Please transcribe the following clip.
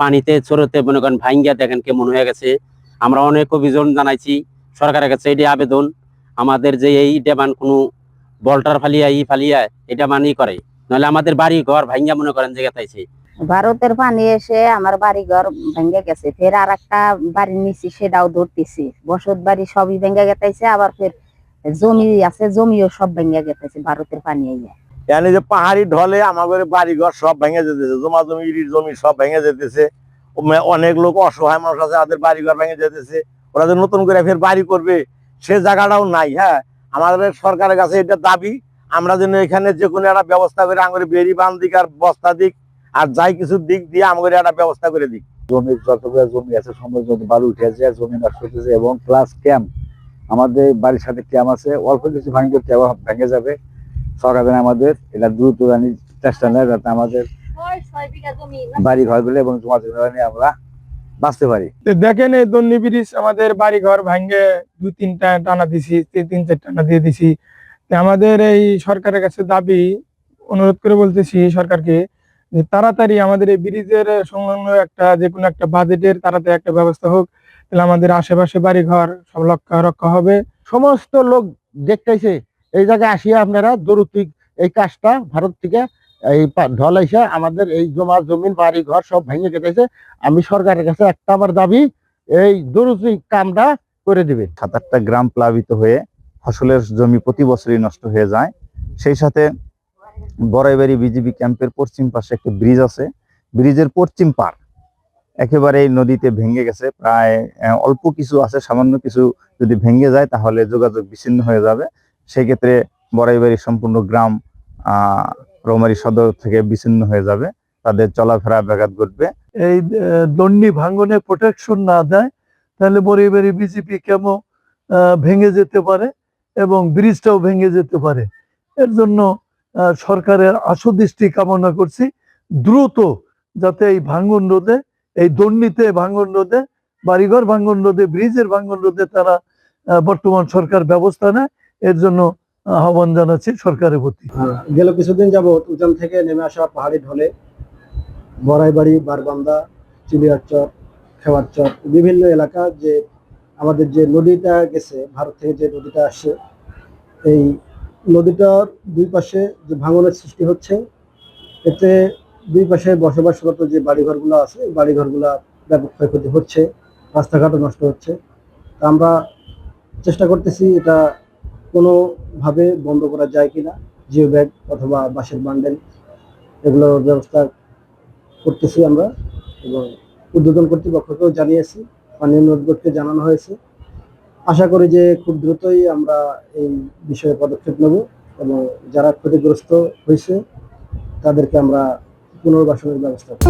পানিতে চড়তে মনে করেন ভাঙ্গিয়া দেখেন কেমন হয়ে গেছে। আমরা অনেক অভিযোগ জানাইছি সরকারের কাছে, এটি আবেদন আমাদের যে এই ডেমান কোনো বল্টার ফালিয়া এটা মানি করে, নাহলে আমাদের বাড়ি ঘর ভাঙ্গিয়া মনে করেন যে গেতাইছে। ভারতের পানি এসে আমার বাড়ি ঘর ভেঙে গেছে, ফের আর একটা বাড়ি নিচ্ছি সেটাও ধরতেছি, বসত বাড়ি সবই ভেঙে গেতাইছে, আবার ফের জমি আছে জমিও সব ভেঙে গেতাইছে ভারতের পানি আইয়া। মানে যে পাহাড়ি ঢলে আমাদের বাড়ি ঘর সব ভেঙে যেতেছে, জমি সব ভেঙে যেতেছে। অনেক লোক অসহায় মানুষ আছে, তাদের বাড়ি ঘর ভেঙে যেতেছে। ওরা যে নতুন করে ফের বাড়ি করবে সে জায়গাটাও নাই। হ্যাঁ, আমাদের সরকারের কাছে এটা দাবি, আমরা যেন এখানে যে কোনো একটা ব্যবস্থা করে আমাদের বেরি বান দিক আর বস্তা দিক আর যাই কিছু দিক দিয়ে আমাদের একটা ব্যবস্থা করে দিক। জমির যতগুলো জমি আছে সময় জমি বালু উঠে আছে, জমি নষ্ট হতেছে এবং প্লাস ক্যাম্প, আমাদের বাড়ির সাথে ক্যাম্প আছে, অল্প কিছু ভাঙতে ভেঙে যাবে। সরকার আমাদের এটা দ্রুত চেষ্টা নেয় যাতে আমাদের বাড়ি ঘরগুলো এবং জমা জমি নিয়ে আমরা বাঁচতে পারি। দেখেন এই দন্ডি ব্রিজ আমাদের বাড়ি ঘর ভাঙ্গে 2-3টা টানা দিছি, 3-4 টানা দিয়ে দিছি। আমাদের এই সরকারের কাছে দাবি, অনুরোধ করে বলতেছি সরকারকে যে তাড়াতাড়ি আমাদের এই ব্রিজের সংলগ্ন একটা যে কোনো একটা বাজেটের তাড়াতাড়ি একটা ব্যবস্থা হোক, তাহলে আমাদের আশেপাশে বাড়ি ঘর সব রক্ষা হবে। সমস্ত লোক দেখতেছে এই জায়গায় আসিয়া আপনারা দরুতি এই কাজটা ভারত থেকে এই ঢল এসে আমাদের এই জমিন বাড়ি ঘর সব ভেঙে কেটেছে। আমি সরকারের কাছে একটা আমার দাবি, এই দরুতি কামটা করে দিবে। 7-8টা গ্রাম প্লাবিত হয়ে ফসলের জমি প্রতি বছরই নষ্ট হয়ে যায়। সেই সাথে বড়াইবাড়ি বিজিবি ক্যাম্পের পশ্চিম পাশে একটা ব্রিজ আছে, ব্রিজের পশ্চিম পার একেবারে নদীতে ভেঙে গেছে। প্রায় অল্প কিছু আছে, সামান্য কিছু যদি ভেঙে যায় তাহলে যোগাযোগ বিচ্ছিন্ন হয়ে যাবে। সেক্ষেত্রে বড়াইবাড়ির সম্পূর্ণ গ্রাম রৌমারী সদর থেকে বিচ্ছিন্ন হয়ে যাবে, তাদের চলাফেরা ব্যাঘাত ঘটবে। এই দন্ডি ভাঙ্গনে প্রোটেকশন না দেয় তাহলে বড়াইবাড়ি বিজেপি কেমন ভেঙে যেতে পারে এবং ব্রিজটাও ভেঙে যেতে পারে। এর জন্য সরকারের আশু দৃষ্টি কামনা করছি, দ্রুত যাতে এই ভাঙ্গন রোধে, এই দন্ডিতে ভাঙ্গন রোধে, বাড়িঘর ভাঙ্গন রোধে, ব্রিজের ভাঙ্গন রোধে তারা বর্তমান সরকার ব্যবস্থা নেয়। এর জন্য আহ্বান জানাচ্ছি সরকারের প্রতি। গেল কিছুদিন যাবত উজান থেকে নেমে আসা পাহাড়ি ঢলে বড়াইবাড়ি, বারবান্দা, চিলিয়ারচর, খেওয়ারচর বিভিন্ন এলাকা যে আমাদের যে নদীটা গেছে, ভারত থেকে যে নদীটা আসছে, এই নদীটার দুই পাশে যে ভাঙনের সৃষ্টি হচ্ছে, এতে দুই পাশে বসবাসরত যে বাড়িঘরগুলো আছে এই বাড়িঘরগুলা ব্যাপক ক্ষয়ক্ষতি হচ্ছে, রাস্তাঘাটও নষ্ট হচ্ছে। তা আমরা চেষ্টা করতেছি এটা কোনোভাবে বন্ধ করা যায় কিনা, জিও ব্যাগ অথবা বাঁশের বান্ডেল এগুলোর ব্যবস্থা করতেছি আমরা, এবং উদ্বোধন কর্তৃপক্ষকেও জানিয়েছি, পানীয় নদ বোর্ডকে জানানো হয়েছে। আশা করি যে খুব দ্রুতই আমরা এই বিষয়ে পদক্ষেপ নেব এবং যারা ক্ষতিগ্রস্ত হয়েছে তাদেরকে আমরা পুনর্বাসনের ব্যবস্থা করব।